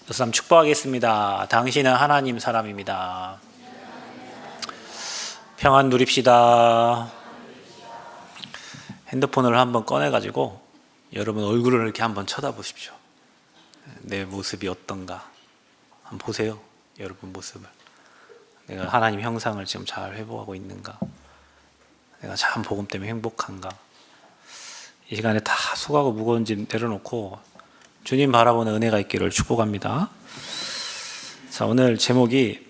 그 사람 축복하겠습니다. 당신은 하나님 사람입니다. 평안 누립시다. 핸드폰을 한번 꺼내가지고 여러분 얼굴을 이렇게 한번 쳐다보십시오. 내 모습이 어떤가 한번 보세요. 여러분 모습을. 내가 하나님 형상을 지금 잘 회복하고 있는가, 내가 참 복음 때문에 행복한가. 이 시간에 다 수고하고 무거운 짐 내려놓고 주님 바라보는 은혜가 있기를 축복합니다. 자, 오늘 제목이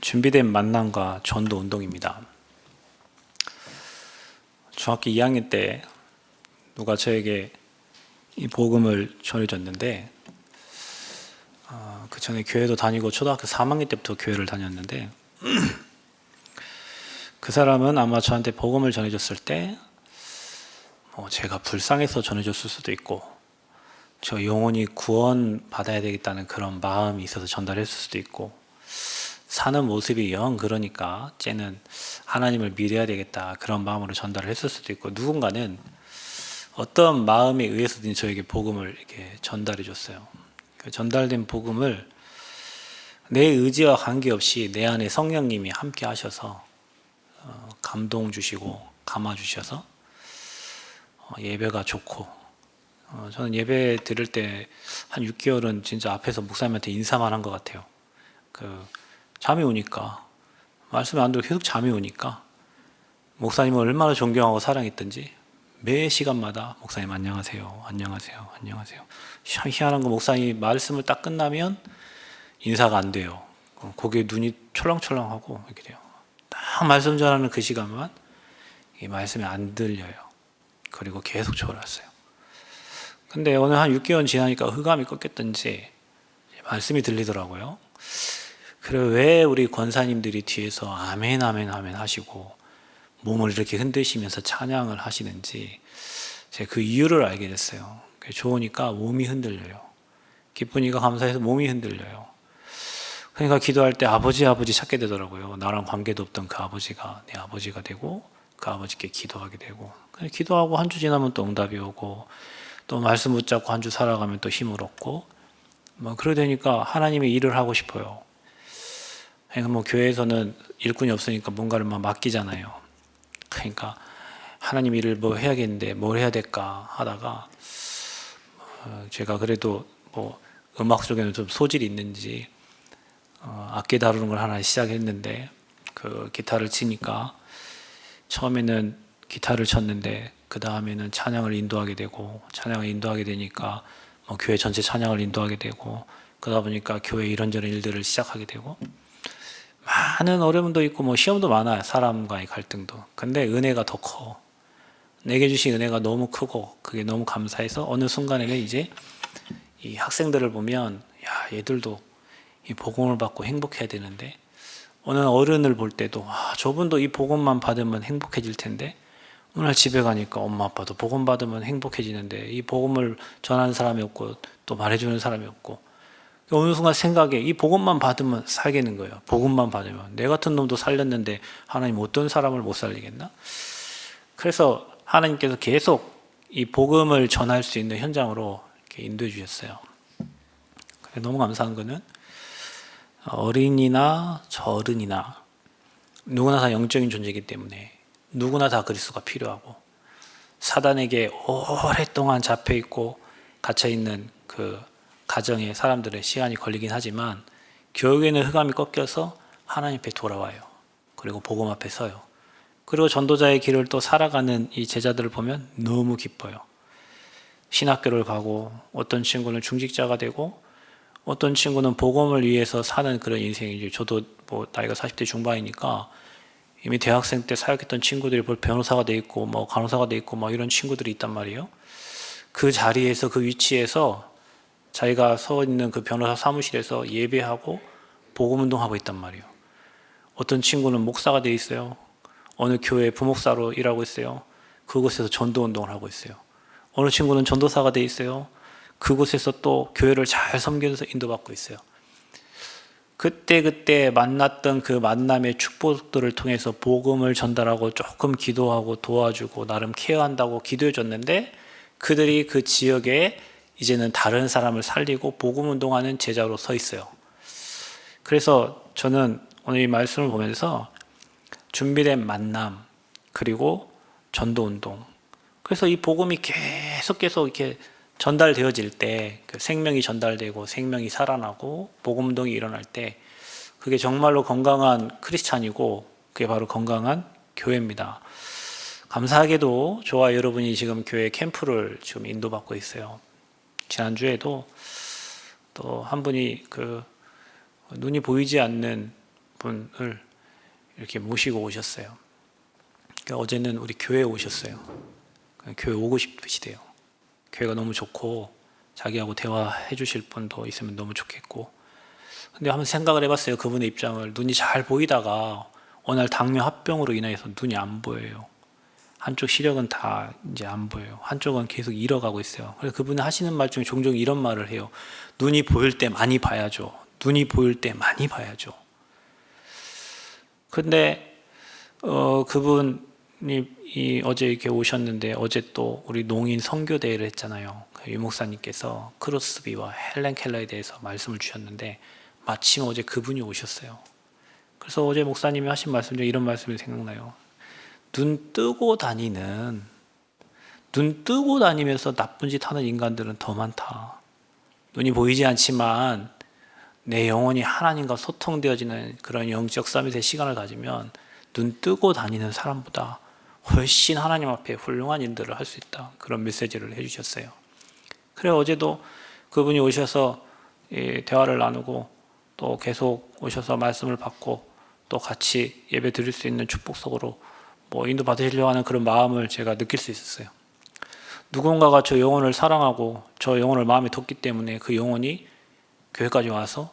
준비된 만남과 전도 운동입니다. 중학교 2학년 때 누가 저에게 이 복음을 전해줬는데, 그 전에 교회도 다니고 초등학교 3학년 때부터 교회를 다녔는데, 그 사람은 아마 저한테 복음을 전해줬을 때 제가 불쌍해서 전해줬을 수도 있고, 저 영혼이 구원 받아야 되겠다는 그런 마음이 있어서 전달했을 수도 있고, 사는 모습이 영 그러니까 쟤는 하나님을 믿어야 되겠다 그런 마음으로 전달을 했을 수도 있고, 누군가는 어떤 마음에 의해서든 저에게 복음을 이렇게 전달해 줬어요. 그 전달된 복음을 내 의지와 관계없이 내 안에 성령님이 함께 하셔서 감동 주시고 감화 주셔서 예배가 좋고, 저는 예배 드릴 때 한 6개월은 진짜 앞에서 목사님한테 인사만 한 것 같아요. 잠이 오니까, 말씀이 안 들고 계속 잠이 오니까 목사님을 얼마나 존경하고 사랑했던지 매 시간마다 목사님 안녕하세요, 안녕하세요, 안녕하세요. 참 희한한 거, 목사님 말씀을 딱 끝나면 인사가 안 돼요. 고개 눈이 철렁철렁하고 이렇게 돼요. 딱 말씀 전하는 그 시간만 이 말씀이 안 들려요. 그리고 계속 졸았어요. 근데 오늘 한 6개월 지나니까 흑암이 꺾였던지 말씀이 들리더라고요. 그래, 왜 우리 권사님들이 뒤에서 아멘 아멘 아멘 하시고 몸을 이렇게 흔드시면서 찬양을 하시는지 제가 그 이유를 알게 됐어요. 좋으니까 몸이 흔들려요. 기쁘니까 감사해서 몸이 흔들려요. 그러니까 기도할 때 아버지 아버지 찾게 되더라고요. 나랑 관계도 없던 그 아버지가 내 아버지가 되고, 그 아버지께 기도하게 되고, 기도하고 한 주 지나면 또 응답이 오고, 또 말씀 붙잡고 한 주 살아가면 또 힘을 얻고, 그러게 되니까 하나님의 일을 하고 싶어요. 그러니까 교회에서는 일꾼이 없으니까 뭔가를 맡기잖아요. 그러니까 하나님 일을 해야겠는데 뭘 해야 될까 하다가, 제가 그래도 음악 쪽에는 좀 소질이 있는지 악기 다루는 걸 하나 시작했는데, 그 기타를 치니까 처음에는 기타를 쳤는데 그 다음에는 찬양을 인도하게 되고, 찬양을 인도하게 되니까 교회 전체 찬양을 인도하게 되고, 그러다 보니까 교회 이런저런 일들을 시작하게 되고, 많은 어려움도 있고 시험도 많아요. 사람과의 갈등도. 근데 은혜가 더 커. 내게 주신 은혜가 너무 크고 그게 너무 감사해서 어느 순간에는 이제 이 학생들을 보면, 야, 얘들도 이 복음을 받고 행복해야 되는데, 어느 어른을 볼 때도 저분도 이 복음만 받으면 행복해질 텐데, 오늘 집에 가니까 엄마 아빠도 복음 받으면 행복해지는데 이 복음을 전하는 사람이 없고 또 말해주는 사람이 없고, 어느 순간 생각에 이 복음만 받으면 살겠는 거예요. 복음만 받으면. 내 같은 놈도 살렸는데 하나님 어떤 사람을 못 살리겠나? 그래서 하나님께서 계속 이 복음을 전할 수 있는 현장으로 이렇게 인도해 주셨어요. 너무 감사한 거는, 어린이나 저어른이나 누구나 다 영적인 존재이기 때문에 누구나 다 그리스도가 필요하고, 사단에게 오랫동안 잡혀있고 갇혀있는 그 가정의 사람들의 시간이 걸리긴 하지만 결국에는 흑암이 꺾여서 하나님 앞에 돌아와요. 그리고 복음 앞에 서요. 그리고 전도자의 길을 또 살아가는 이 제자들을 보면 너무 기뻐요. 신학교를 가고, 어떤 친구는 중직자가 되고, 어떤 친구는 복음을 위해서 사는 그런 인생이죠. 저도 나이가 40대 중반이니까 이미 대학생 때 사역했던 친구들이 변호사가 돼 있고 간호사가 돼 있고 이런 친구들이 있단 말이에요. 그 자리에서, 그 위치에서 자기가 서 있는 그 변호사 사무실에서 예배하고 복음운동하고 있단 말이에요. 어떤 친구는 목사가 돼 있어요. 어느 교회 부목사로 일하고 있어요. 그곳에서 전도운동을 하고 있어요. 어느 친구는 전도사가 돼 있어요. 그곳에서 또 교회를 잘 섬기면서 인도받고 있어요. 그때 만났던 그 만남의 축복들을 통해서 복음을 전달하고 조금 기도하고 도와주고 나름 케어한다고 기도해 줬는데, 그들이 그 지역에 이제는 다른 사람을 살리고 복음 운동하는 제자로 서 있어요. 그래서 저는 오늘 이 말씀을 보면서 준비된 만남, 그리고 전도 운동. 그래서 이 복음이 계속 이렇게 전달되어질 때, 그 생명이 전달되고 생명이 살아나고 복음 운동이 일어날 때, 그게 정말로 건강한 크리스찬이고 그게 바로 건강한 교회입니다. 감사하게도 저와 여러분이 지금 교회 캠프를 지금 인도받고 있어요. 지난주에도 또 한 분이 그 눈이 보이지 않는 분을 이렇게 모시고 오셨어요. 그러니까 어제는 우리 교회에 오셨어요. 교회 오고 싶으시대요. 교회가 너무 좋고 자기하고 대화해 주실 분도 있으면 너무 좋겠고. 근데 한번 생각을 해봤어요. 그분의 입장을. 눈이 잘 보이다가 어느 날 당뇨 합병으로 인해서 눈이 안 보여요. 한쪽 시력은 다 이제 안 보여요. 한쪽은 계속 잃어가고 있어요. 그래서 그분이 하시는 말 중에 종종 이런 말을 해요. 눈이 보일 때 많이 봐야죠. 눈이 보일 때 많이 봐야죠. 근데 그분이 어제 이렇게 오셨는데 어제 또 우리 농인 선교대회를 했잖아요. 유 목사님께서 크로스비와 헬렌 켈러에 대해서 말씀을 주셨는데 마침 어제 그분이 오셨어요. 그래서 어제 목사님이 하신 말씀 중에 이런 말씀이 생각나요. 눈 뜨고 다니면서 나쁜 짓 하는 인간들은 더 많다. 눈이 보이지 않지만 내 영혼이 하나님과 소통되어지는 그런 영적 서밋의 시간을 가지면 눈 뜨고 다니는 사람보다 훨씬 하나님 앞에 훌륭한 일들을 할 수 있다. 그런 메시지를 해주셨어요. 그래 어제도 그분이 오셔서 대화를 나누고 또 계속 오셔서 말씀을 받고 또 같이 예배 드릴 수 있는 축복 속으로 인도 받으시려고 하는 그런 마음을 제가 느낄 수 있었어요. 누군가가 저 영혼을 사랑하고 저 영혼을 마음에 뒀기 때문에 그 영혼이 교회까지 와서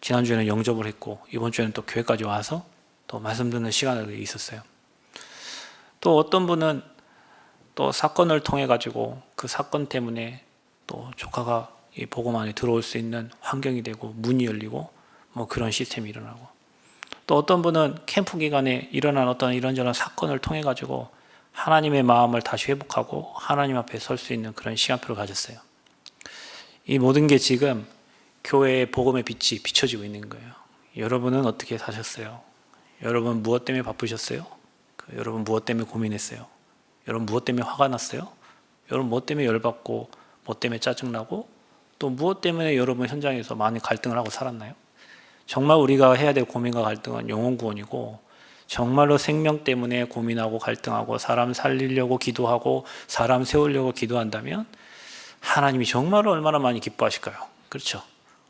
지난주에는 영접을 했고 이번 주에는 또 교회까지 와서 또 말씀 듣는 시간이 있었어요. 또 어떤 분은 또 사건을 통해 가지고 그 사건 때문에 또 조카가 이 복음 안에 들어올 수 있는 환경이 되고 문이 열리고 그런 시스템이 일어나고 또 어떤 분은 캠프 기간에 일어난 어떤 이런저런 사건을 통해 가지고 하나님의 마음을 다시 회복하고 하나님 앞에 설 수 있는 그런 시간표를 가졌어요. 이 모든 게 지금 교회의 복음의 빛이 비춰지고 있는 거예요. 여러분은 어떻게 사셨어요? 여러분 무엇 때문에 바쁘셨어요? 여러분 무엇 때문에 고민했어요? 여러분 무엇 때문에 화가 났어요? 여러분 무엇 때문에 열받고 무엇 때문에 짜증나고 또 무엇 때문에 여러분 현장에서 많이 갈등을 하고 살았나요? 정말 우리가 해야 될 고민과 갈등은 영혼 구원이고 정말로 생명 때문에 고민하고 갈등하고 사람 살리려고 기도하고 사람 세우려고 기도한다면 하나님이 정말로 얼마나 많이 기뻐하실까요? 그렇죠?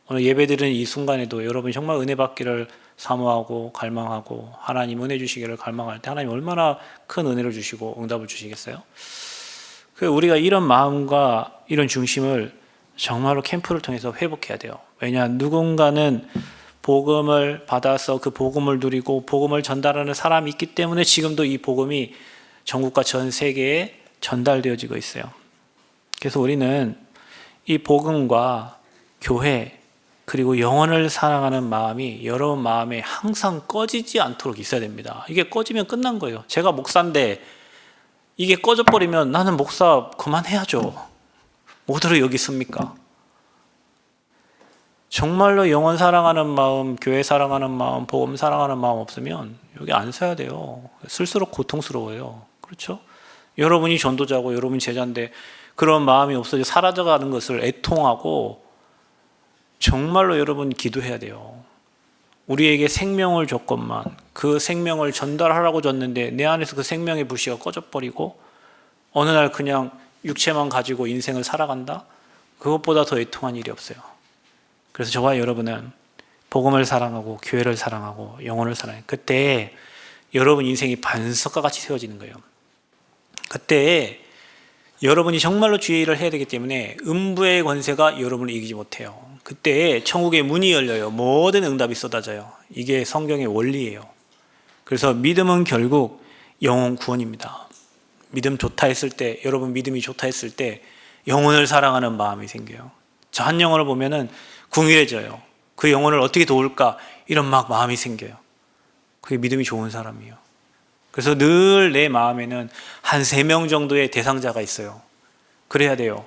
오늘 예배드리는 이 순간에도 여러분이 정말 은혜 받기를 사모하고 갈망하고 하나님 은혜 주시기를 갈망할 때 하나님 얼마나 큰 은혜를 주시고 응답을 주시겠어요? 우리가 이런 마음과 이런 중심을 정말로 캠프를 통해서 회복해야 돼요. 왜냐 누군가는 복음을 받아서 그 복음을 누리고 복음을 전달하는 사람이 있기 때문에 지금도 이 복음이 전국과 전 세계에 전달되어지고 있어요. 그래서 우리는 이 복음과 교회 그리고 영혼을 사랑하는 마음이 여러분 마음에 항상 꺼지지 않도록 있어야 됩니다. 이게 꺼지면 끝난 거예요. 제가 목사인데 이게 꺼져버리면 나는 목사 그만해야죠. 뭐들어 여기 있습니까? 정말로 영혼 사랑하는 마음, 교회 사랑하는 마음, 복음 사랑하는 마음 없으면 여기 안 서야 돼요. 쓸수록 고통스러워요. 그렇죠? 여러분이 전도자고 여러분이 제자인데 그런 마음이 없어져 사라져가는 것을 애통하고 정말로 여러분 기도해야 돼요. 우리에게 생명을 줬건만 그 생명을 전달하라고 줬는데 내 안에서 그 생명의 불씨가 꺼져버리고 어느 날 그냥 육체만 가지고 인생을 살아간다? 그것보다 더 애통한 일이 없어요. 그래서 저와 여러분은 복음을 사랑하고 교회를 사랑하고 영혼을 사랑해요. 그때 여러분 인생이 반석과 같이 세워지는 거예요. 그때 여러분이 정말로 주의 일을 해야 되기 때문에 음부의 권세가 여러분을 이기지 못해요. 그때 천국의 문이 열려요. 모든 응답이 쏟아져요. 이게 성경의 원리예요. 그래서 믿음은 결국 영혼 구원입니다. 믿음 좋다 했을 때, 여러분 믿음이 좋다 했을 때 영혼을 사랑하는 마음이 생겨요. 저 한 영혼을 보면은 궁일해져요. 그 영혼을 어떻게 도울까 이런 마음이 생겨요. 그게 믿음이 좋은 사람이에요. 그래서 늘 내 마음에는 한 3명 정도의 대상자가 있어요. 그래야 돼요.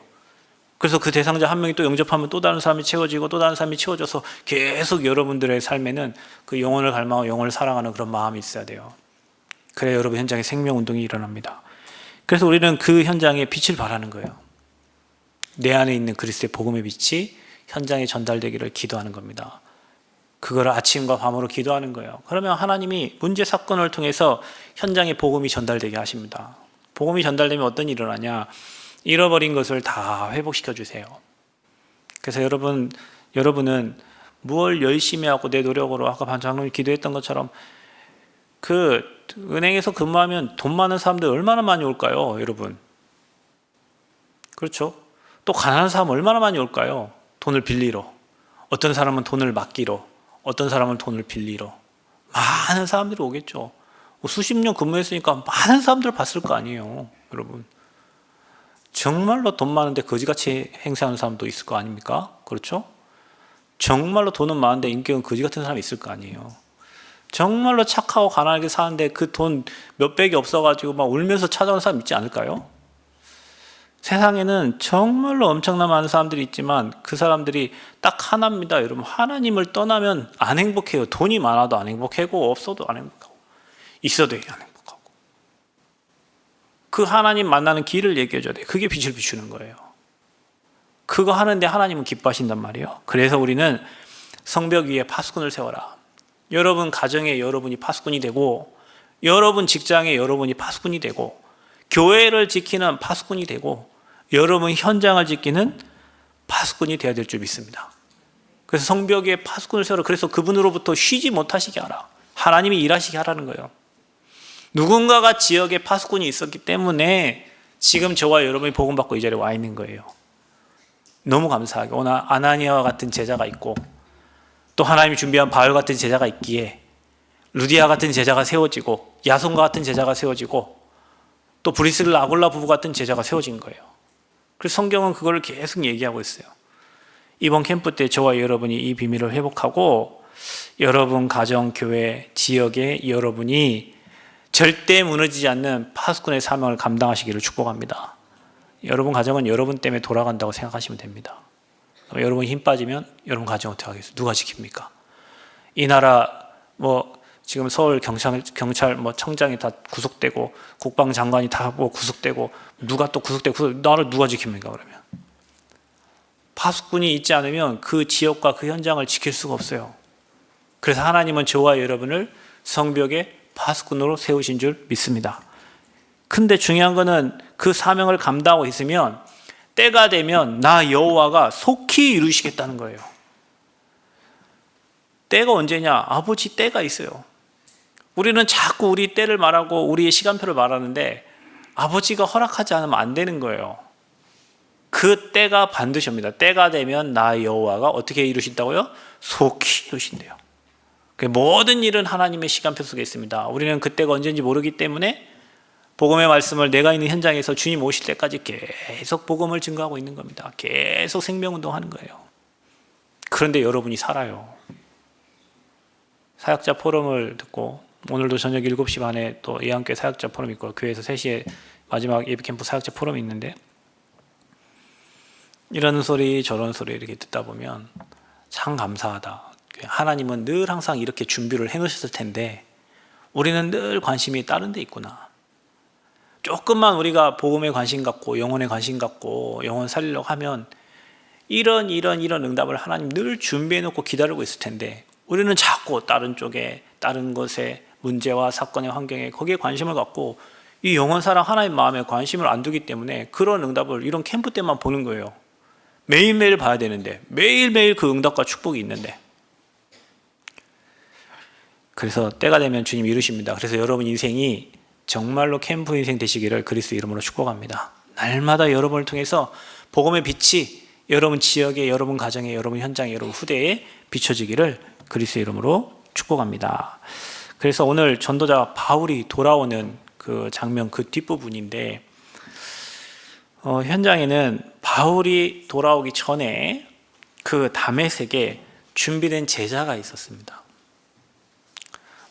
그래서 그 대상자 한 명이 또 영접하면 또 다른 사람이 채워지고 또 다른 사람이 채워져서 계속 여러분들의 삶에는 그 영혼을 갈망하고 영혼을 사랑하는 그런 마음이 있어야 돼요. 그래야 여러분 현장에 생명운동이 일어납니다. 그래서 우리는 그 현장에 빛을 발하는 거예요. 내 안에 있는 그리스도의 복음의 빛이 현장에 전달되기를 기도하는 겁니다. 그걸 아침과 밤으로 기도하는 거예요. 그러면 하나님이 문제 사건을 통해서 현장에 복음이 전달되게 하십니다. 복음이 전달되면 어떤 일이 일어나냐? 잃어버린 것을 다 회복시켜 주세요. 그래서 여러분은 무엇을 열심히 하고 내 노력으로 아까 반장님이 기도했던 것처럼 그 은행에서 근무하면 돈 많은 사람들 얼마나 많이 올까요, 여러분? 그렇죠? 또 가난한 사람 얼마나 많이 올까요? 돈을 빌리러. 어떤 사람은 돈을 맡기러. 어떤 사람은 돈을 빌리러. 많은 사람들이 오겠죠. 수십 년 근무했으니까 많은 사람들 봤을 거 아니에요, 여러분. 정말로 돈 많은데 거지같이 행세하는 사람도 있을 거 아닙니까? 그렇죠? 정말로 돈은 많은데 인격은 거지 같은 사람이 있을 거 아니에요. 정말로 착하고 가난하게 사는데 그 돈 몇백이 없어가지고 막 울면서 찾아오는 사람 있지 않을까요? 세상에는 정말로 엄청나 많은 사람들이 있지만 그 사람들이 딱 하나입니다. 여러분, 하나님을 떠나면 안 행복해요. 돈이 많아도 안 행복하고 없어도 안 행복하고 있어도 안 행복하고. 그 하나님 만나는 길을 얘기해 줘야 돼요. 그게 빛을 비추는 거예요. 그거 하는데 하나님은 기뻐하신단 말이에요. 그래서 우리는 성벽 위에 파수꾼을 세워라. 여러분 가정에 여러분이 파수꾼이 되고, 여러분 직장에 여러분이 파수꾼이 되고, 교회를 지키는 파수꾼이 되고, 여러분 현장을 지키는 파수꾼이 되어야 될 줄 믿습니다. 그래서 성벽 위에 파수꾼을 세워라. 그래서 그분으로부터 쉬지 못하시게 하라. 하나님이 일하시게 하라는 거예요. 누군가가 지역에 파수꾼이 있었기 때문에 지금 저와 여러분이 복음받고 이 자리에 와 있는 거예요. 너무 감사하게 오늘 아나니아와 같은 제자가 있고, 또 하나님이 준비한 바울 같은 제자가 있기에 루디아 같은 제자가 세워지고, 야손과 같은 제자가 세워지고, 또 브리스길라 아골라 부부 같은 제자가 세워진 거예요. 그래서 성경은 그걸 계속 얘기하고 있어요. 이번 캠프 때 저와 여러분이 이 비밀을 회복하고 여러분 가정, 교회, 지역에 여러분이 절대 무너지지 않는 파수꾼의 사명을 감당하시기를 축복합니다. 여러분 가정은 여러분 때문에 돌아간다고 생각하시면 됩니다. 여러분 힘 빠지면 여러분 가정 어떻게 하겠어요? 누가 지킵니까? 이 나라 지금 서울 경찰 청장이 다 구속되고 국방장관이 다 구속되고 누가 또 구속되고 나를 누가 지킵니까? 그러면 파수꾼이 있지 않으면 그 지역과 그 현장을 지킬 수가 없어요. 그래서 하나님은 저와 여러분을 성벽의 파수꾼으로 세우신 줄 믿습니다. 근데 중요한 거는 그 사명을 감당하고 있으면 때가 되면 나 여호와가 속히 이루시겠다는 거예요. 때가 언제냐? 아버지 때가 있어요. 우리는 자꾸 우리 때를 말하고 우리의 시간표를 말하는데 아버지가 허락하지 않으면 안 되는 거예요. 그 때가 반드시 옵니다. 때가 되면 나 여호와가 어떻게 이루신다고요? 속히 이루신대요. 모든 일은 하나님의 시간표 속에 있습니다. 우리는 그때가 언제인지 모르기 때문에 복음의 말씀을 내가 있는 현장에서 주님 오실 때까지 계속 복음을 증거하고 있는 겁니다. 계속 생명운동하는 거예요. 그런데 여러분이 살아요. 사역자 포럼을 듣고 오늘도 저녁 7시 반에 또 예안교회 사역자 포럼 있고 교회에서 3시에 마지막 예비캠프 사역자 포럼이 있는데 이런 소리 저런 소리 이렇게 듣다 보면 참 감사하다. 하나님은 늘 항상 이렇게 준비를 해놓으셨을 텐데 우리는 늘 관심이 다른 데 있구나. 조금만 우리가 복음에 관심 갖고 영혼에 관심 갖고 영혼 살리려고 하면 이런 응답을 하나님 늘 준비해 놓고 기다리고 있을 텐데 우리는 자꾸 다른 쪽에 다른 것에 문제와 사건의 환경에 거기에 관심을 갖고 이 영혼 사랑 하나님 마음에 관심을 안 두기 때문에 그런 응답을 이런 캠프 때만 보는 거예요. 매일매일 봐야 되는데 매일매일 그 응답과 축복이 있는데 그래서 때가 되면 주님 이루십니다. 그래서 여러분 인생이 정말로 캠프 인생 되시기를 그리스도 이름으로 축복합니다. 날마다 여러분을 통해서 복음의 빛이 여러분 지역에, 여러분 가정에, 여러분 현장에, 여러분 후대에 비춰지기를 그리스도 이름으로 축복합니다. 그래서 오늘 전도자 바울이 돌아오는 그 장면 그 뒷부분인데 현장에는 바울이 돌아오기 전에 그 다메섹에 준비된 제자가 있었습니다.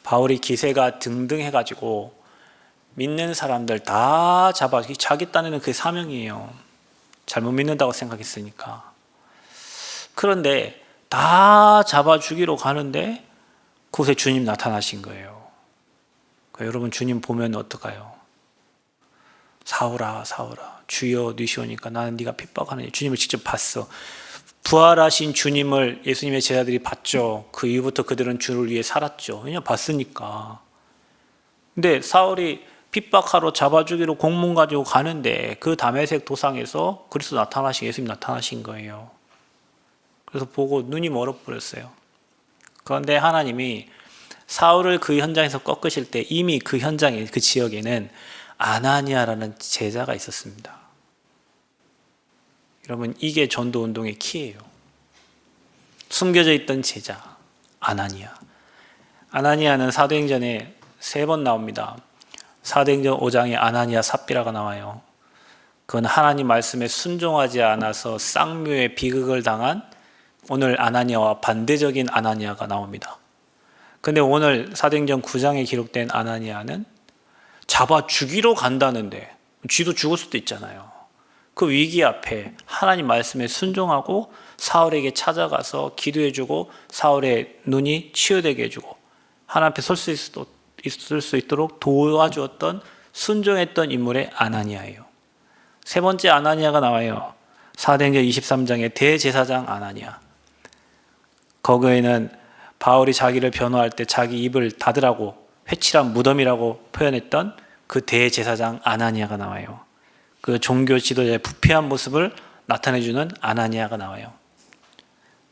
바울이 기세가 등등해가지고 믿는 사람들 다 잡아 자기 딴에는 그게 사명이에요. 잘못 믿는다고 생각했으니까. 그런데 다 잡아 죽이러 가는데 그곳에 주님 나타나신 거예요. 그러니까 여러분 주님 보면 어떨까요? 사울아 사울아 주여 니시오니까 나는 네가 핍박하느니. 주님을 직접 봤어. 부활하신 주님을 예수님의 제자들이 봤죠. 그 이후부터 그들은 주를 위해 살았죠. 왜냐면 봤으니까. 근데 사울이 핍박하러 잡아 죽이러 공문 가지고 가는데 그 다메섹 도상에서 그리스도 나타나신, 예수님 나타나신 거예요. 그래서 보고 눈이 멀어버렸어요. 그런데 하나님이 사울을 그 현장에서 꺾으실 때 이미 그 현장에, 그 지역에는 아나니아라는 제자가 있었습니다. 여러분, 이게 전도운동의 키예요. 숨겨져 있던 제자 아나니아. 아나니아는 사도행전에 3번 나옵니다. 사도행전 5장에 아나니아 삽비라가 나와요. 그건 하나님 말씀에 순종하지 않아서 쌍묘의 비극을 당한 오늘 아나니아와 반대적인 아나니아가 나옵니다. 근데 오늘 사도행전 9장에 기록된 아나니아는 잡아 죽이러 간다는데, 쥐도 죽을 수도 있잖아요. 그 위기 앞에 하나님 말씀에 순종하고 사울에게 찾아가서 기도해주고 사울의 눈이 치유되게 해주고 하나님 앞에 설 수 있을 수 있도록 도와주었던 순종했던 인물의 아나니아예요. 세 번째 아나니아가 나와요. 사도행전 23장의 대제사장 아나니아. 거기에는 바울이 자기를 변호할 때 자기 입을 닫으라고 회칠한 무덤이라고 표현했던 그 대제사장 아나니아가 나와요. 그 종교 지도자의 부패한 모습을 나타내주는 아나니아가 나와요.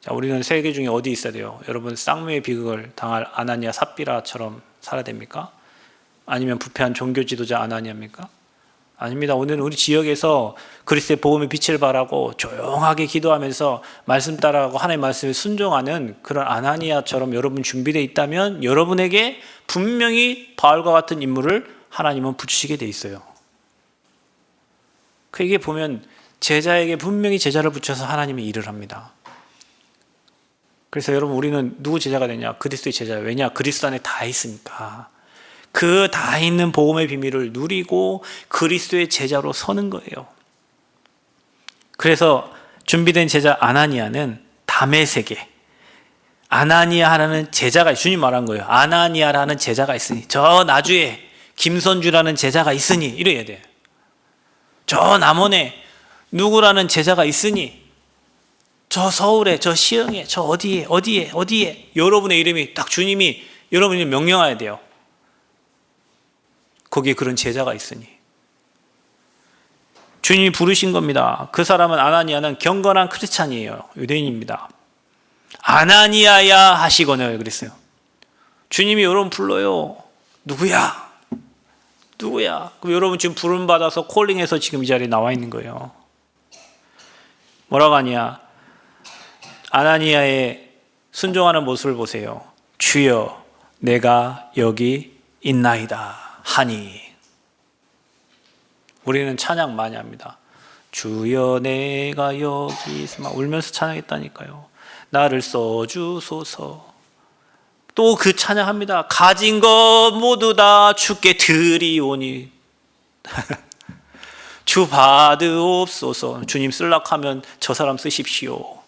자, 우리는 세계 중에 어디 있어야 돼요? 여러분, 쌍묘의 비극을 당할 아나니아 삽비라처럼 살아야 됩니까? 아니면 부패한 종교 지도자 아나니아입니까? 아닙니다. 오늘은 우리 지역에서 그리스도의 복음의 빛을 발하고 조용하게 기도하면서 말씀 따라가고 하나님의 말씀에 순종하는 그런 아나니아처럼 여러분 준비되어 있다면 여러분에게 분명히 바울과 같은 인물을 하나님은 붙이시게 돼 있어요. 그에게 보면 제자에게 분명히 제자를 붙여서 하나님이 일을 합니다. 그래서 여러분, 우리는 누구 제자가 되냐? 그리스도의 제자예요. 왜냐? 그리스도 안에 다 있으니까. 그 다 있는 복음의 비밀을 누리고 그리스도의 제자로 서는 거예요. 그래서 준비된 제자 아나니아는 다메섹에 아나니아라는 제자가, 주님 말한 거예요. 아나니아라는 제자가 있으니, 저 나주에 김선주라는 제자가 있으니, 이래야 돼. 저 남원에 누구라는 제자가 있으니, 저 서울에, 저 시흥에, 저 어디에 여러분의 이름이 딱 주님이 여러분이 명령해야 돼요. 거기에 그런 제자가 있으니 주님이 부르신 겁니다. 그 사람은 아나니아는 경건한 크리스찬이에요. 유대인입니다. 아나니아야 하시거늘 그랬어요. 주님이 여러분 불러요. 누구야? 그럼 여러분 지금 부름 받아서 콜링해서 지금 이 자리에 나와 있는 거예요. 뭐라고 하냐? 아나니아의 순종하는 모습을 보세요. 주여, 내가 여기 있나이다 하니. 우리는 찬양 많이 합니다. 주여, 내가 여기 있으면 울면서 찬양했다니까요. 나를 써주소서. 또 그 찬양합니다. 가진 것 모두 다 주께 드리오니 주 받으옵소서. 주님 쓸락하면 저 사람 쓰십시오.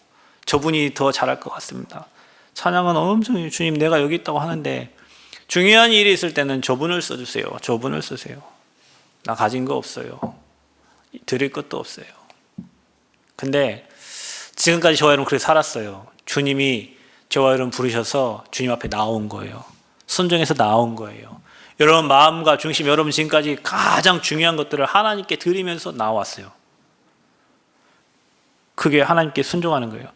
저분이 더 잘할 것 같습니다. 찬양은 엄청, 주님 내가 여기 있다고 하는데 중요한 일이 있을 때는 저분을 써주세요. 저분을 쓰세요. 나 가진 거 없어요. 드릴 것도 없어요. 근데 지금까지 저와 여러분 그렇게 살았어요. 주님이 저와 여러분 부르셔서 주님 앞에 나온 거예요. 순종해서 나온 거예요. 여러분 마음과 중심, 여러분 지금까지 가장 중요한 것들을 하나님께 드리면서 나왔어요. 그게 하나님께 순종하는 거예요.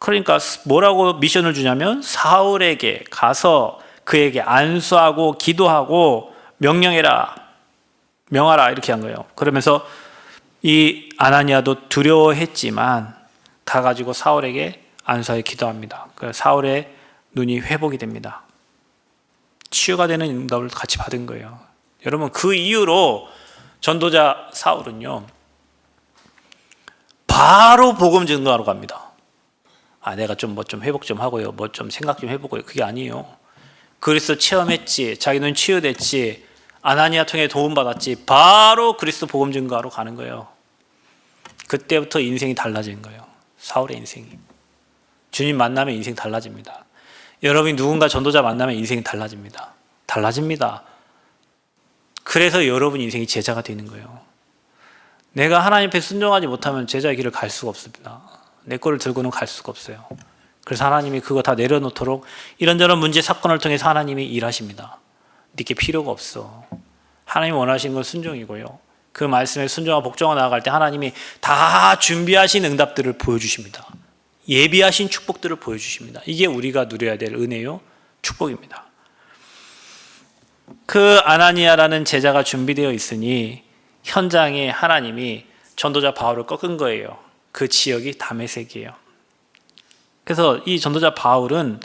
그러니까 뭐라고 미션을 주냐면 사울에게 가서 그에게 안수하고 기도하고 명령하라 이렇게 한 거예요. 그러면서 이 아나니아도 두려워했지만 가가지고 사울에게 안수하여 기도합니다. 그래서 사울의 눈이 회복이 됩니다. 치유가 되는 응답을 같이 받은 거예요. 여러분, 그 이후로 전도자 사울은요 바로 복음 증거하러 갑니다. 내가 좀 회복 좀 하고요, 뭐 좀 생각 좀 해보고요. 그게 아니에요. 그리스도 체험했지, 자기 눈 치유됐지, 아나니아 통해 도움받았지, 바로 그리스도 복음 증거하러 가는 거예요. 그때부터 인생이 달라진 거예요. 사울의 인생이. 주님 만나면 인생이 달라집니다. 여러분이 누군가 전도자 만나면 인생이 달라집니다. 달라집니다. 그래서 여러분 인생이 제자가 되는 거예요. 내가 하나님 앞에 순종하지 못하면 제자의 길을 갈 수가 없습니다. 내 거를 들고는 갈 수가 없어요. 그래서 하나님이 그거 다 내려놓도록 이런저런 문제 사건을 통해서 하나님이 일하십니다. 네게 필요가 없어. 하나님이 원하시는 건 순종이고요. 그 말씀에 순종하고 복종하고 나아갈 때 하나님이 다 준비하신 응답들을 보여주십니다. 예비하신 축복들을 보여주십니다. 이게 우리가 누려야 될 은혜요, 축복입니다. 그 아나니아라는 제자가 준비되어 있으니 현장에 하나님이 전도자 바울을 꺾은 거예요. 그 지역이 다메섹이에요. 그래서 이 전도자 바울은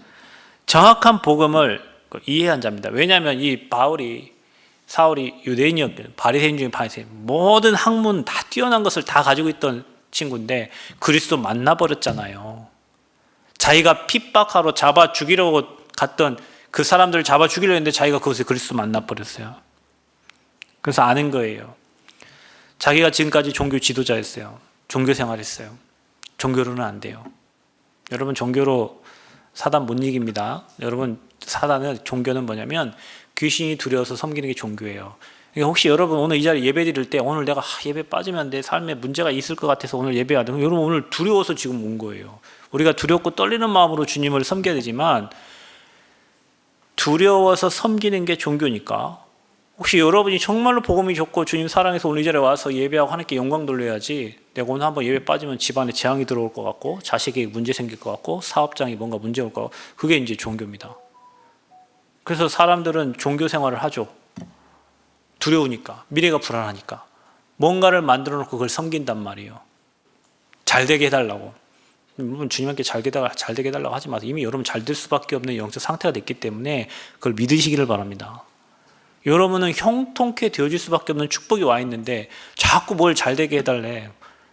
정확한 복음을 이해한 자입니다. 왜냐하면 이 사울이 유대인이었거든요. 바리새인 중에 바리새인. 모든 학문 다 뛰어난 것을 다 가지고 있던 친구인데 그리스도 만나버렸잖아요. 자기가 핍박하러 잡아 죽이려고 갔던 그 사람들을 잡아 죽이려고 했는데 자기가 그것을 그리스도 만나버렸어요. 그래서 아는 거예요. 자기가 지금까지 종교 지도자였어요. 종교 생활했어요. 종교로는 안 돼요. 여러분, 종교로 사단 못 이깁니다. 여러분, 종교는 뭐냐면 귀신이 두려워서 섬기는 게 종교예요. 그러니까 혹시 여러분 오늘 이 자리에 예배 드릴 때 오늘 내가 예배 빠지면 내 삶에 문제가 있을 것 같아서 오늘 예배하든, 여러분 오늘 두려워서 지금 온 거예요. 우리가 두렵고 떨리는 마음으로 주님을 섬겨야 되지만 두려워서 섬기는 게 종교니까 혹시 여러분이 정말로 복음이 좋고 주님 사랑해서 오늘 이 자리에 와서 예배하고 하나님께 영광 돌려야지, 내가 오늘 한번 예배 빠지면 집안에 재앙이 들어올 것 같고 자식에게 문제 생길 것 같고 사업장에 뭔가 문제 올 것 같고, 그게 이제 종교입니다. 그래서 사람들은 종교 생활을 하죠. 두려우니까, 미래가 불안하니까 뭔가를 만들어 놓고 그걸 섬긴단 말이에요. 잘 되게 해달라고. 물론 주님께 잘 되게 해달라고 하지 마세요. 이미 여러분 잘 될 수밖에 없는 영적 상태가 됐기 때문에 그걸 믿으시기를 바랍니다. 여러분은 형통케 되어질 수밖에 없는 축복이 와 있는데 자꾸 뭘 잘 되게 해달래,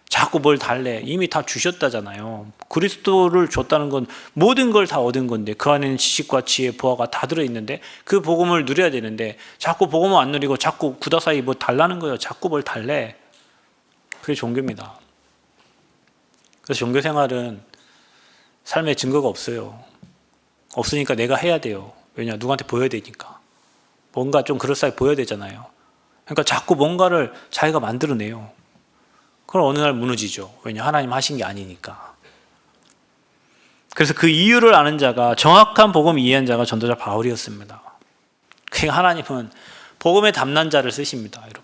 자꾸 뭘 달래. 이미 다 주셨다잖아요. 그리스도를 줬다는 건 모든 걸 다 얻은 건데 그 안에는 지식과 지혜, 보화가 다 들어있는데 그 복음을 누려야 되는데 자꾸 복음을 안 누리고 자꾸 구다사이 뭐 달라는 거예요. 자꾸 뭘 달래. 그게 종교입니다. 그래서 종교 생활은 삶의 증거가 없어요. 없으니까 내가 해야 돼요. 왜냐? 누구한테 보여야 되니까. 뭔가 좀 그럴싸하게 보여야 되잖아요. 그러니까 자꾸 뭔가를 자기가 만들어내요. 그럼 어느 날 무너지죠. 왜냐? 하나님 하신 게 아니니까. 그래서 그 이유를 아는 자가, 정확한 복음 이해한 자가 전도자 바울이었습니다. 그러니까 하나님은 복음의 담난 자를 쓰십니다. 여러분,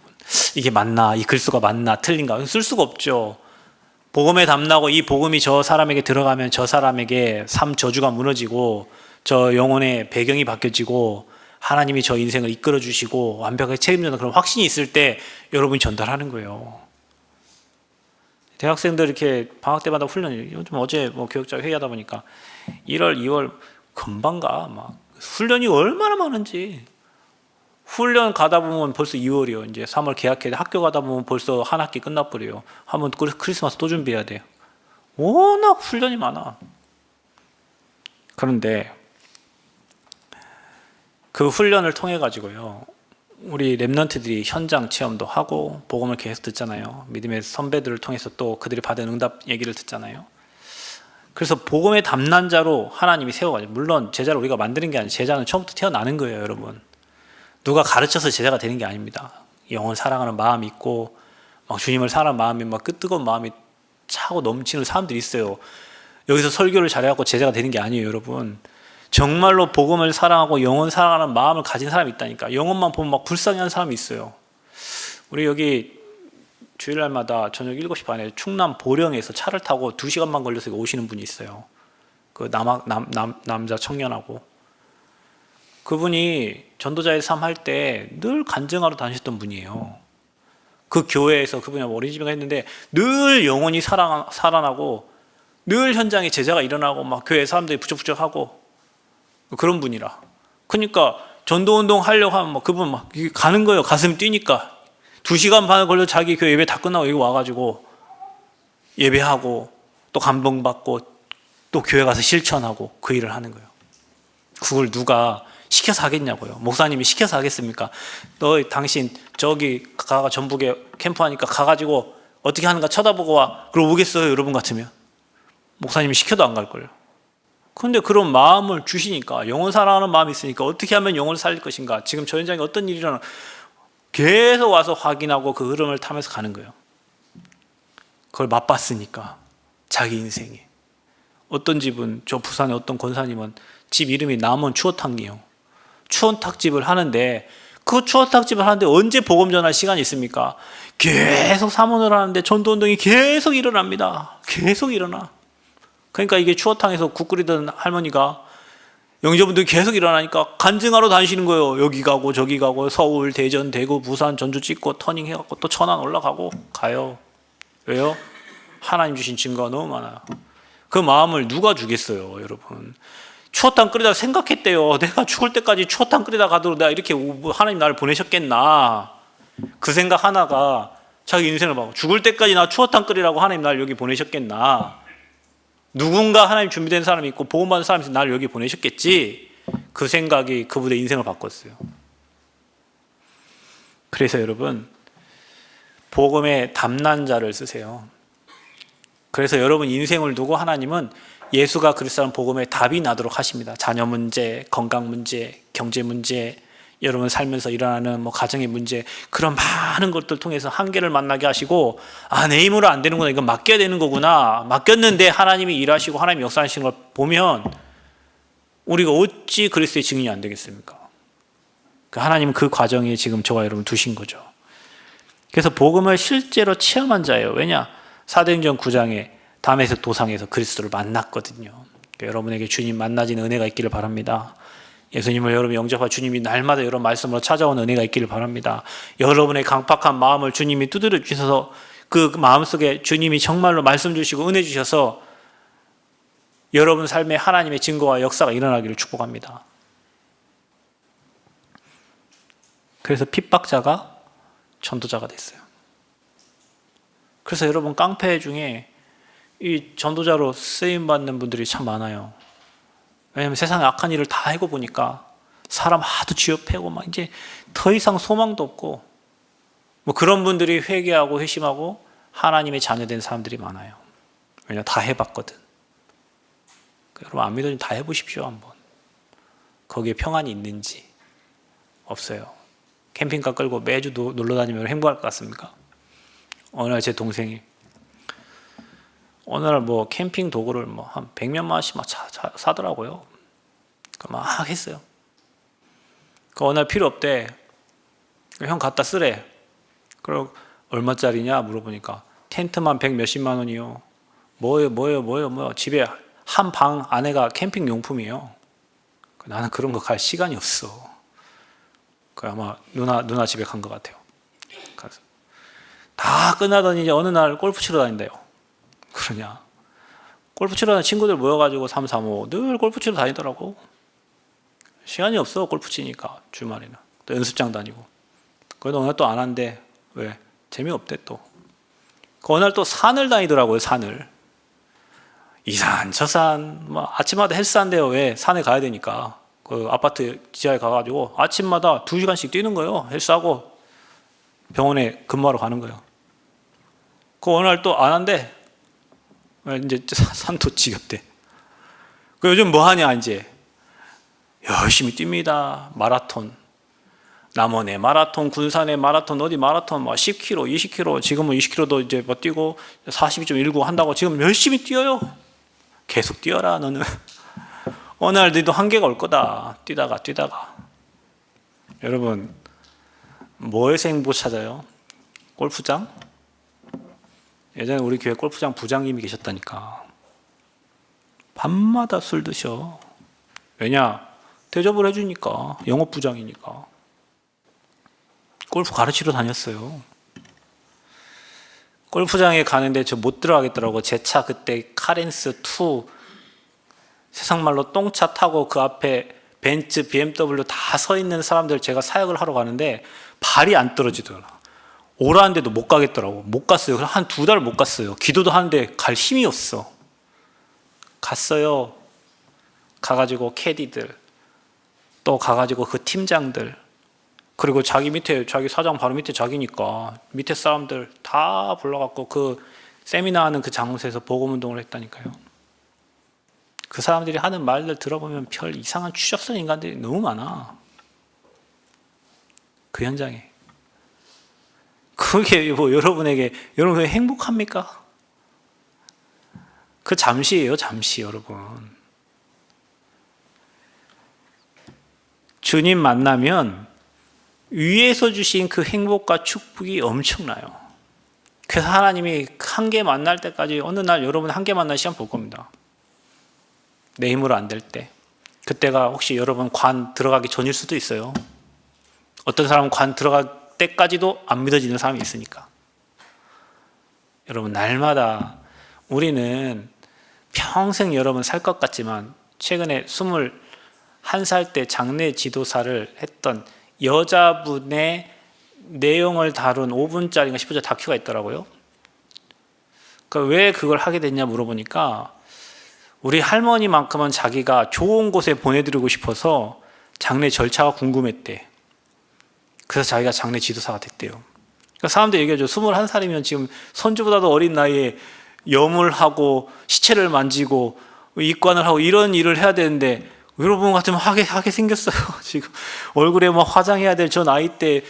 이게 맞나? 이 글수가 맞나? 틀린가? 쓸 수가 없죠. 복음에 담나고 이 복음이 저 사람에게 들어가면 저 사람에게 삶 저주가 무너지고 저 영혼의 배경이 바뀌어지고 하나님이 저 인생을 이끌어 주시고 완벽하게 책임지는 그런 확신이 있을 때 여러분이 전달하는 거예요. 대학생들 이렇게 방학 때마다 훈련이, 요즘 어제 뭐 교육자 회의하다 보니까 1월, 2월 금방 가. 막 훈련이 얼마나 많은지. 훈련 가다 보면 벌써 2월이요. 이제 3월 개학해. 학교 가다 보면 벌써 한 학기 끝나버려요. 하면 크리스마스 또 준비해야 돼요. 워낙 훈련이 많아. 그런데 그 훈련을 통해 가지고요, 우리 랩런트들이 현장 체험도 하고 복음을 계속 듣잖아요. 믿음의 선배들을 통해서 또 그들이 받은 응답 얘기를 듣잖아요. 그래서 복음의 담난 자로 하나님이 세워가지고, 물론 제자를 우리가 만드는 게 아니라 제자는 처음부터 태어나는 거예요. 여러분, 누가 가르쳐서 제자가 되는 게 아닙니다. 영혼 사랑하는 마음이 있고 막 주님을 사랑하는 마음이 막 뜨거운 마음이 차고 넘치는 사람들이 있어요. 여기서 설교를 잘해갖고 제자가 되는 게 아니에요. 여러분, 정말로 복음을 사랑하고 영혼 사랑하는 마음을 가진 사람이 있다니까. 영혼만 보면 막 불쌍해하는 사람이 있어요. 우리 여기 주일날마다 저녁 7시 반에 충남 보령에서 차를 타고 2시간만 걸려서 오시는 분이 있어요. 그 남자 청년하고. 그분이 전도자의 삶 할 때 늘 간증하러 다니셨던 분이에요. 그 교회에서 그분이 어린이집에 했는데 늘 영혼이 살아나고 늘 현장에 제자가 일어나고 막 교회 사람들이 부쩍부쩍하고 그런 분이라. 그러니까 전도운동 하려고 하면 막 그분 막 가는 거예요. 가슴이 뛰니까. 2시간 반을 걸려 자기 교회 예배 다 끝나고 여기 와가지고 예배하고 또 감동받고 또 교회 가서 실천하고 그 일을 하는 거예요. 그걸 누가 시켜서 하겠냐고요. 목사님이 시켜서 하겠습니까? 너 당신 저기 가가 전북에 캠프하니까 가가지고 어떻게 하는가 쳐다보고 와. 그러고 오겠어요, 여러분 같으면? 목사님이 시켜도 안 갈걸요. 그런데 그런 마음을 주시니까, 영혼 사랑하는 마음이 있으니까 어떻게 하면 영혼을 살릴 것인가, 지금 저 현장에 어떤 일이 일어나, 계속 와서 확인하고 그 흐름을 타면서 가는 거예요. 그걸 맛봤으니까, 자기 인생에. 어떤 집은, 저 부산의 어떤 권사님은 집 이름이 남원 추어탕이에요. 추어탕집을 하는데, 그 추어탕집을 하는데 언제 복음 전할 시간이 있습니까? 계속 사문을 하는데 전도운동이 계속 일어납니다. 계속 일어나. 그러니까 이게 추어탕에서 국 끓이던 할머니가 영접분들이 계속 일어나니까 간증하러 다니시는 거예요. 여기 가고 저기 가고 서울, 대전, 대구, 부산, 전주 찍고 터닝 해갖고 또 천안 올라가고 가요. 왜요? 하나님 주신 증거가 너무 많아요. 그 마음을 누가 주겠어요, 여러분? 추어탕 끓이다 생각했대요. 내가 죽을 때까지 추어탕 끓이다 가도록 내가 이렇게 하나님 나를 보내셨겠나. 그 생각 하나가 자기 인생을 봐. 죽을 때까지 나 추어탕 끓이라고 하나님 나를 여기 보내셨겠나. 누군가 하나님 준비된 사람이 있고 보호받은 사람이 있어 나를 여기 보내셨겠지. 그 생각이 그분의 인생을 바꿨어요. 그래서 여러분, 복음의 담난자를 쓰세요. 그래서 여러분 인생을 두고 하나님은 예수가 그리스도라는 복음의 답이 나도록 하십니다. 자녀 문제, 건강 문제, 경제 문제, 여러분 살면서 일어나는 가정의 문제, 그런 많은 것들 통해서 한계를 만나게 하시고, 내 힘으로 안 되는구나, 이건 맡겨야 되는 거구나, 맡겼는데 하나님이 일하시고 하나님이 역사하시는 걸 보면 우리가 어찌 그리스도의 증인이 안 되겠습니까? 하나님은 그 과정에 지금 저와 여러분 두신 거죠. 그래서 복음을 실제로 체험한 자예요. 왜냐? 사도행전 9장에 담에색 도상에서 그리스도를 만났거든요. 그러니까 여러분에게 주님 만나지는 은혜가 있기를 바랍니다. 예수님을 여러분 영접하 주님이 날마다 여러분 말씀으로 찾아오는 은혜가 있기를 바랍니다. 여러분의 강팍한 마음을 주님이 두드려 주셔서 그 마음속에 주님이 정말로 말씀 주시고 은혜 주셔서 여러분 삶에 하나님의 증거와 역사가 일어나기를 축복합니다. 그래서 핍박자가 전도자가 됐어요. 그래서 여러분 깡패 중에 이 전도자로 쓰임받는 분들이 참 많아요. 왜냐하면 세상에 악한 일을 다 해고 보니까 사람 하도 쥐어패고 막 이제 더 이상 소망도 없고 그런 분들이 회개하고 회심하고 하나님의 자녀된 사람들이 많아요. 왜냐 다 해봤거든. 여러분 안 믿으면 다 해보십시오 한번. 거기에 평안이 있는지. 없어요. 캠핑카 끌고 매주 놀러 다니면 행복할 것 같습니까? 어느 날 제 동생이 어느 날 캠핑 도구를 한 100몇만 원씩 막 사더라고요. 막 했어요. 어느 날 필요 없대. 형 갖다 쓰래. 그리고 얼마짜리냐 물어보니까 텐트만 100 몇십만 원이요. 뭐예요. 집에 한 방 안에가 캠핑 용품이에요. 나는 그런 거 갈 시간이 없어. 아마 누나 집에 간 것 같아요. 그래서 다 끝나더니 이제 어느 날 골프 치러 다닌대요. 그러냐? 골프 치러 다니는 친구들 모여가지고 3, 4, 5 늘 골프 치러 다니더라고. 시간이 없어 골프 치니까 주말에는 또 연습장 다니고. 그래도 오늘 또 안 한대. 왜? 재미없대 또. 어느 날 또 산을 다니더라고요. 산을. 이 산, 저 산, 아침마다 헬스한대요. 왜? 산에 가야 되니까. 그 아파트 지하에 가가지고 아침마다 2시간씩 뛰는 거예요. 헬스하고 병원에 근무하러 가는 거예요. 어느 날 또 안 한대. 이제 산도 지겹대. 요즘 뭐 하냐, 이제. 열심히 뜁니다. 마라톤. 남원의 마라톤, 군산의 마라톤, 어디 마라톤, 10km, 20km, 지금은 20km도 이제 뛰고 42.19 한다고 지금 열심히 뛰어요. 계속 뛰어라, 너는. 어느 날 너도 한계가 올 거다. 뛰다가. 여러분, 뭐에서 행복 찾아요? 골프장? 예전에 우리 교회 골프장 부장님이 계셨다니까. 밤마다 술 드셔. 왜냐? 대접을 해주니까. 영업부장이니까. 골프 가르치러 다녔어요. 골프장에 가는데 저 못 들어가겠더라고. 제 차 그때 카렌스 2 세상말로 똥차 타고 그 앞에 벤츠, BMW 다 서 있는 사람들 제가 사역을 하러 가는데 발이 안 떨어지더라. 오라는데도 못 가겠더라고. 못 갔어요. 한 2달 못 갔어요. 기도도 하는데 갈 힘이 없어. 갔어요. 가가지고 캐디들 또 가가지고 그 팀장들 그리고 자기 밑에, 자기 사장 바로 밑에 자기니까 밑에 사람들 다 불러갖고 그 세미나 하는 그 장소에서 복음운동을 했다니까요. 그 사람들이 하는 말들 들어보면 별 이상한 추접스러운 인간들이 너무 많아. 그 현장에. 그게 뭐 여러분에게, 여러분 행복합니까? 그 잠시예요, 잠시, 여러분. 주님 만나면 위에서 주신 그 행복과 축복이 엄청나요. 그래서 하나님이 한계 만날 때까지 어느 날 여러분 한계 만날 시간 볼 겁니다. 내 힘으로 안 될 때. 그때가 혹시 여러분 관 들어가기 전일 수도 있어요. 어떤 사람은 관 들어갈 때까지도 안 믿어지는 사람이 있으니까. 여러분 날마다 우리는 평생 여러분 살 것 같지만 최근에 21살 때 장례 지도사를 했던 여자분의 내용을 다룬 5분짜리인가 10분짜리 다큐가 있더라고요. 그러니까 왜 그걸 하게 됐냐 물어보니까 우리 할머니만큼은 자기가 좋은 곳에 보내드리고 싶어서 장례 절차가 궁금했대. 그래서 자기가 장례 지도사가 됐대요. 그러니까 사람들이 얘기하죠. 21살이면 지금 손주보다도 어린 나이에 염을 하고 시체를 만지고 입관을 하고 이런 일을 해야 되는데 여러분 같으면 하게 생겼어요. 지금 얼굴에 막 화장해야 될 저 나이 때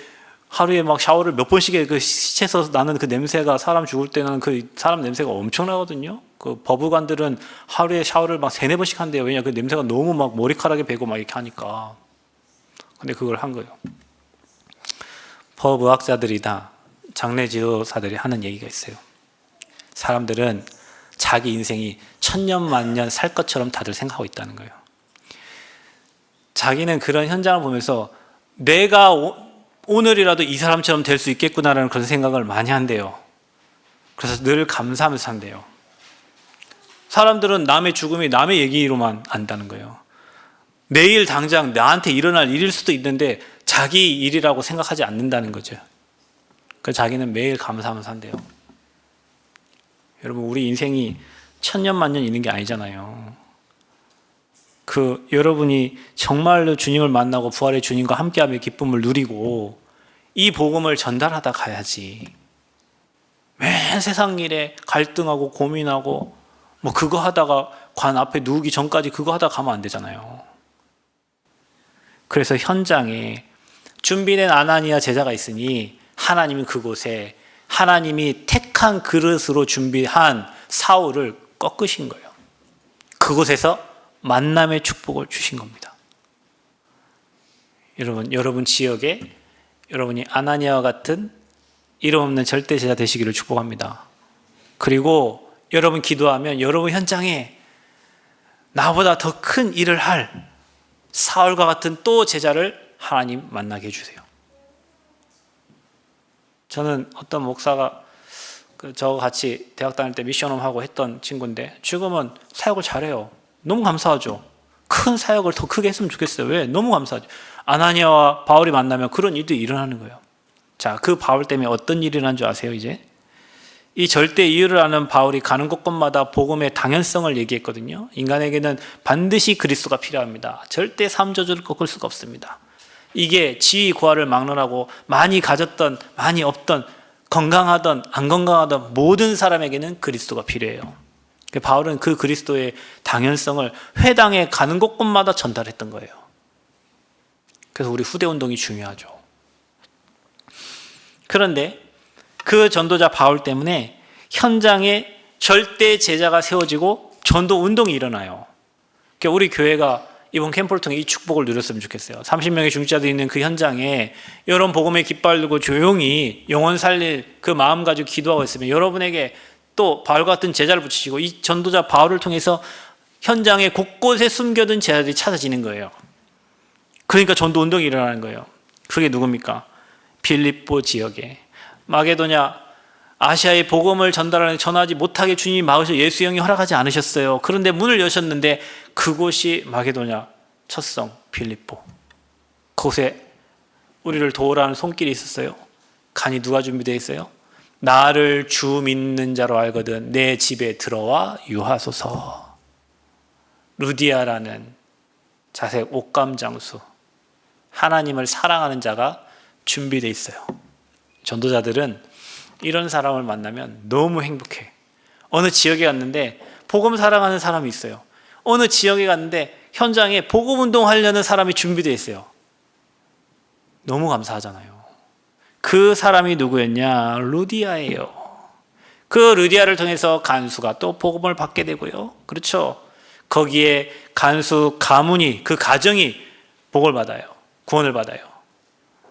하루에 막 샤워를 몇 번씩 해. 그 시체에서 나는 그 냄새가 사람 죽을 때는 그 사람 냄새가 엄청나거든요. 그 법의관들은 하루에 샤워를 막 3-4번씩 한대요. 왜냐 그 냄새가 너무 막 머리카락에 배고 막 이렇게 하니까. 근데 그걸 한 거예요. 법의학자들이나 장례 지도사들이 하는 얘기가 있어요. 사람들은 자기 인생이 천년 만년 살 것처럼 다들 생각하고 있다는 거예요. 자기는 그런 현장을 보면서 내가 오늘이라도 이 사람처럼 될 수 있겠구나라는 그런 생각을 많이 한대요. 그래서 늘 감사하면서 산대요. 사람들은 남의 죽음이 남의 얘기로만 안다는 거예요. 내일 당장 나한테 일어날 일일 수도 있는데 자기 일이라고 생각하지 않는다는 거죠. 그래서 자기는 매일 감사하면서 산대요. 여러분 우리 인생이 천년 만년 있는 게 아니잖아요. 여러분이 정말로 주님을 만나고 부활의 주님과 함께하며 기쁨을 누리고 이 복음을 전달하다 가야지. 맨 세상 일에 갈등하고 고민하고 뭐 그거 하다가 관 앞에 누우기 전까지 그거 하다가 가면 안 되잖아요. 그래서 현장에 준비된 아나니아 제자가 있으니 하나님은 그곳에 하나님이 택한 그릇으로 준비한 사울을 꺾으신 거예요. 그곳에서 만남의 축복을 주신 겁니다. 여러분 지역에 여러분이 아나니아와 같은 이름 없는 절대 제자 되시기를 축복합니다. 그리고 여러분 기도하면 여러분 현장에 나보다 더 큰 일을 할 사울과 같은 또 제자를 하나님 만나게 해주세요. 저는 어떤 목사가 저 같이 대학 다닐 때 미션홈하고 했던 친구인데 지금은 사역을 잘해요. 너무 감사하죠. 큰 사역을 더 크게 했으면 좋겠어요. 왜? 너무 감사하죠. 아나니아와 바울이 만나면 그런 일들이 일어나는 거예요. 자, 그 바울 때문에 어떤 일이 일어난 줄 아세요, 이제? 이 절대 이유를 아는 바울이 가는 곳곳마다 복음의 당연성을 얘기했거든요. 인간에게는 반드시 그리스도가 필요합니다. 절대 삶저주를 꺾을 수가 없습니다. 이게 지위 고하를 막론하고 많이 가졌던 많이 없던 건강하던 안 건강하던 모든 사람에게는 그리스도가 필요해요. 바울은 그 그리스도의 당연성을 회당에 가는 곳곳마다 전달했던 거예요. 그래서 우리 후대운동이 중요하죠. 그런데 그 전도자 바울 때문에 현장에 절대 제자가 세워지고 전도운동이 일어나요. 그러니까 우리 교회가 이번 캠프를 통해 이 축복을 누렸으면 좋겠어요. 30명의 중직자들이 있는 그 현장에 여러분 복음의 깃발 들고 조용히 영혼 살릴 그 마음 가지고 기도하고 있으면 여러분에게 또 바울 같은 제자를 붙이시고 이 전도자 바울을 통해서 현장에 곳곳에 숨겨둔 제자들이 찾아지는 거예요. 그러니까 전도운동이 일어나는 거예요. 그게 누굽니까? 빌립보 지역에 마게도냐 아시아의 복음을 전하지 못하게 주님이 막으셔 예수 영이 허락하지 않으셨어요. 그런데 문을 여셨는데 그곳이 마게도냐 첫성 빌립보. 그곳에 우리를 도우라는 손길이 있었어요. 간이 누가 준비되어 있어요? 나를 주 믿는 자로 알거든 내 집에 들어와 유하소서. 루디아라는 자색 옥감장수 하나님을 사랑하는 자가 준비되어 있어요. 전도자들은 이런 사람을 만나면 너무 행복해. 어느 지역에 갔는데 복음 사랑하는 사람이 있어요. 어느 지역에 갔는데 현장에 복음 운동하려는 사람이 준비되어 있어요. 너무 감사하잖아요. 그 사람이 누구였냐? 루디아예요. 그 루디아를 통해서 간수가 또 복음을 받게 되고요. 그렇죠? 거기에 간수 가문이, 그 가정이 복을 받아요. 구원을 받아요.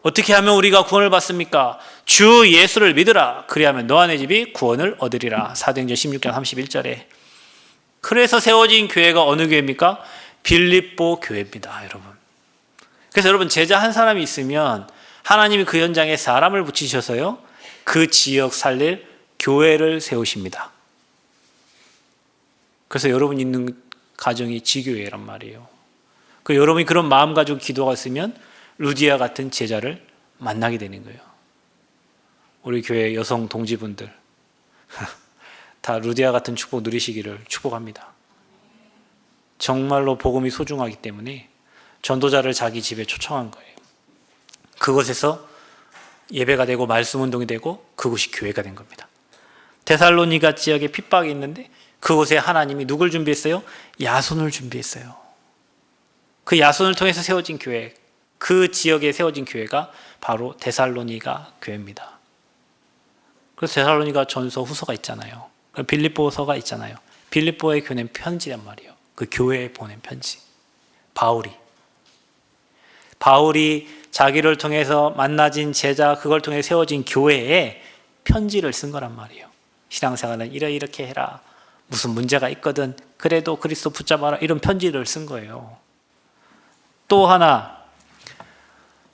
어떻게 하면 우리가 구원을 받습니까? 주 예수를 믿으라. 그리하면 너와 내 집이 구원을 얻으리라. 사도행전 16장 31절에. 그래서 세워진 교회가 어느 교회입니까? 빌립보 교회입니다, 여러분. 그래서 여러분, 제자 한 사람이 있으면 하나님이 그 현장에 사람을 붙이셔서요, 그 지역 살릴 교회를 세우십니다. 그래서 여러분 있는 가정이 지교회란 말이에요. 그 여러분이 그런 마음 가지고 기도가 있으면 루디아 같은 제자를 만나게 되는 거예요. 우리 교회 여성 동지분들 다 루디아 같은 축복 누리시기를 축복합니다. 정말로 복음이 소중하기 때문에 전도자를 자기 집에 초청한 거예요. 그곳에서 예배가 되고 말씀 운동이 되고 그곳이 교회가 된 겁니다. 데살로니가 지역에 핍박이 있는데 그곳에 하나님이 누굴 준비했어요? 야손을 준비했어요. 그 야손을 통해서 세워진 교회, 그 지역에 세워진 교회가 바로 데살로니가 교회입니다. 그래서 데살로니가 전서 후서가 있잖아요. 빌립보서가 있잖아요. 빌립보에 보낸 편지란 말이에요. 그 교회에 보낸 편지. 바울이 자기를 통해서 만나진 제자, 그걸 통해 세워진 교회에 편지를 쓴 거란 말이에요. 신앙생활은 이렇게 해라. 무슨 문제가 있거든. 그래도 그리스도 붙잡아라. 이런 편지를 쓴 거예요. 또 하나,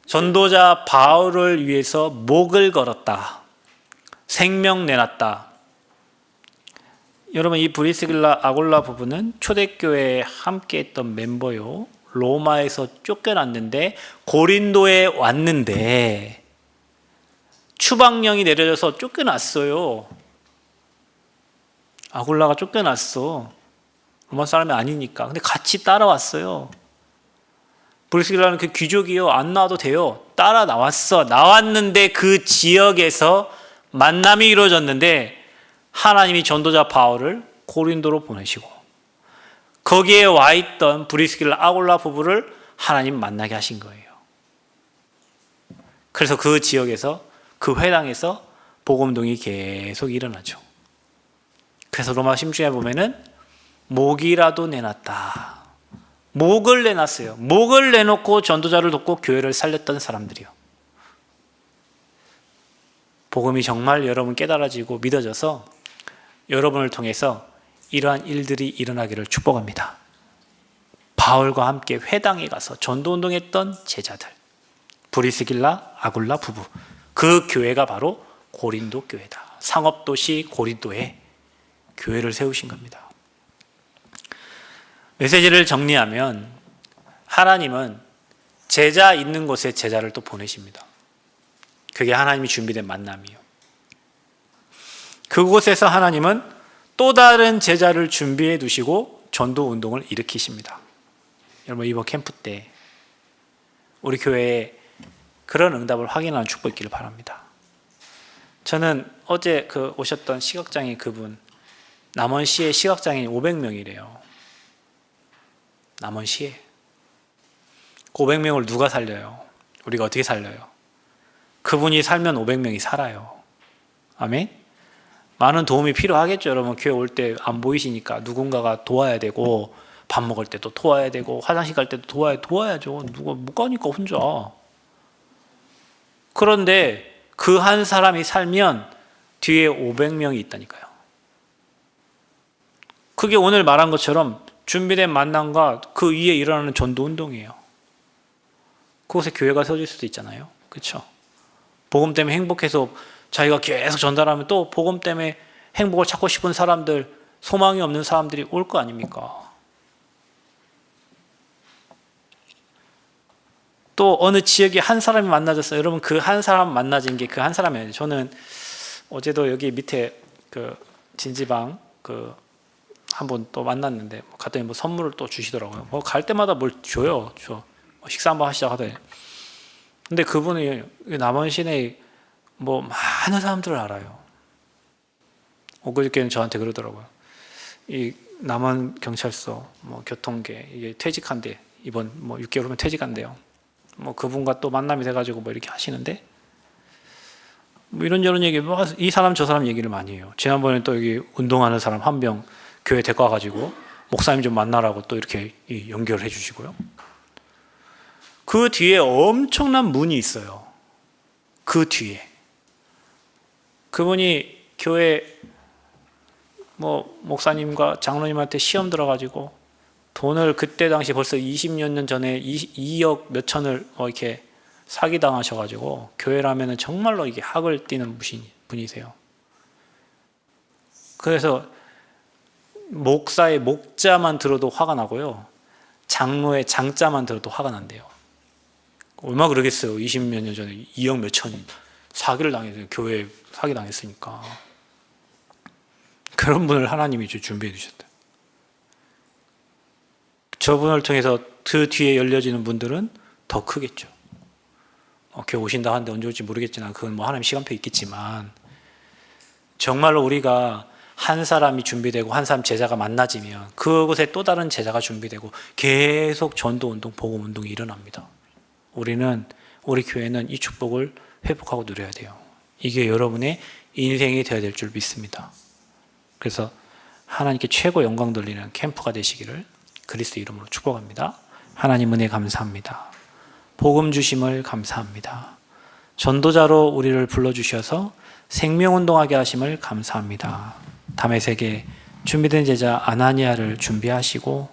전도자 바울을 위해서 목을 걸었다. 생명 내놨다. 여러분, 이 브리스길라 아골라 부부는 초대교회에 함께 했던 멤버요. 로마에서 쫓겨났는데 고린도에 왔는데 추방령이 내려져서 쫓겨났어요. 아골라가 쫓겨났어. 로마 사람이 아니니까. 근데 같이 따라왔어요. 브리스길라는 그 귀족이요. 안 나와도 돼요. 따라 나왔어. 나왔는데 그 지역에서 만남이 이루어졌는데 하나님이 전도자 바울을 고린도로 보내시고 거기에 와 있던 브리스길라 아골라 부부를 하나님 만나게 하신 거예요. 그래서 그 지역에서, 그 회당에서 복음운동이 계속 일어나죠. 그래서 로마 심중에 보면은 목이라도 내놨다. 목을 내놨어요. 목을 내놓고 전도자를 돕고 교회를 살렸던 사람들이요. 복음이 정말 여러분 깨달아지고 믿어져서 여러분을 통해서 이러한 일들이 일어나기를 축복합니다. 바울과 함께 회당에 가서 전도운동했던 제자들, 브리스길라, 아굴라 부부, 그 교회가 바로 고린도 교회다. 상업도시 고린도에 교회를 세우신 겁니다. 메시지를 정리하면 하나님은 제자 있는 곳에 제자를 또 보내십니다. 그게 하나님이 준비된 만남이에요. 그곳에서 하나님은 또 다른 제자를 준비해 두시고 전도 운동을 일으키십니다. 여러분, 이번 캠프 때 우리 교회에 그런 응답을 확인하는 축복이 있기를 바랍니다. 저는 어제 오셨던 시각장애인 그분, 남원시에 시각장애인 500명이래요. 남원시에. 그 500명을 누가 살려요? 우리가 어떻게 살려요? 그분이 살면 500명이 살아요. 아멘? 많은 도움이 필요하겠죠. 여러분, 교회 올 때 안 보이시니까 누군가가 도와야 되고, 밥 먹을 때도 도와야 되고, 화장실 갈 때도 도와야죠. 누가 못 가니까 혼자. 그런데 그 한 사람이 살면 뒤에 500명이 있다니까요. 그게 오늘 말한 것처럼 준비된 만남과 그 위에 일어나는 전도 운동이에요. 그곳에 교회가 세워질 수도 있잖아요. 그렇죠? 복음 때문에 행복해서 자기가 계속 전달하면 또 복음 때문에 행복을 찾고 싶은 사람들, 소망이 없는 사람들이 올 거 아닙니까? 또 어느 지역에 한 사람이 만나졌어요. 여러분, 그 한 사람 만나진 게 그 한 사람이에요. 저는 어제도 여기 밑에 진지방 한 번 또 만났는데 갔더니 선물을 또 주시더라고요. 갈 때마다 뭘 줘요. 식사 한번 하시자고 하더니 근데 그분이 남원 시내에 뭐 많은 사람들을 알아요. 엊그저께는 저한테 그러더라고요. 이 남원 경찰서 뭐 교통계 이게 퇴직한대. 이번 뭐 6개월 후면 퇴직한대요. 뭐 그분과 또 만남이 돼가지고 뭐 이렇게 하시는데 뭐 이런저런 얘기, 뭐 이 사람 저 사람 얘기를 많이 해요. 지난번에 또 여기 운동하는 사람 한 명 교회 데리고 와가지고 목사님 좀 만나라고 또 이렇게 연결해 주시고요. 그 뒤에 엄청난 문이 있어요. 그 뒤에 그분이 교회 뭐 목사님과 장로님한테 시험 들어가지고 돈을 그때 당시 벌써 20몇 년 전에 2억 몇천을 이렇게 사기당하셔가지고 교회라면은 정말로 이게 학을 띠는 분이세요. 그래서 목사의 목자만 들어도 화가 나고요. 장로의 장자만 들어도 화가 난대요. 얼마 그러겠어요. 20몇 년 전에 2억 몇천이 사기를 당했어요. 교회에 사기당했으니까. 그런 분을 하나님이 준비해 주셨다. 저분을 통해서 그 뒤에 열려지는 분들은 더 크겠죠. 교회 오신다 하는데 언제 올지 모르겠지만 그건 뭐 하나님 시간표 있겠지만 정말로 우리가 한 사람이 준비되고 한 사람 제자가 만나지면 그곳에 또 다른 제자가 준비되고 계속 전도운동, 복음운동이 일어납니다. 우리 교회는 이 축복을 회복하고 누려야 돼요. 이게 여러분의 인생이 되어야 될 줄 믿습니다. 그래서 하나님께 최고 영광 돌리는 캠프가 되시기를 그리스도 이름으로 축복합니다. 하나님 은혜 감사합니다. 복음 주심을 감사합니다. 전도자로 우리를 불러주셔서 생명운동하게 하심을 감사합니다. 다메섹에 준비된 제자 아나니아를 준비하시고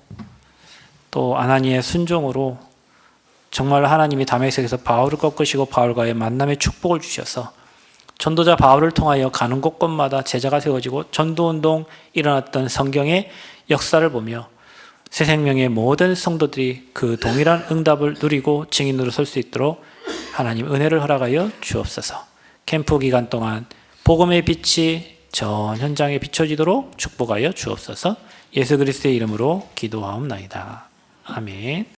또 아나니아의 순종으로 정말 하나님이 다메섹에서 바울을 꺾으시고 바울과의 만남의 축복을 주셔서 전도자 바울을 통하여 가는 곳곳마다 제자가 세워지고 전도운동 일어났던 성경의 역사를 보며 새 생명의 모든 성도들이 그 동일한 응답을 누리고 증인으로 설 수 있도록 하나님 은혜를 허락하여 주옵소서. 캠프 기간 동안 복음의 빛이 전 현장에 비춰지도록 축복하여 주옵소서. 예수 그리스도의 이름으로 기도하옵나이다. 아멘.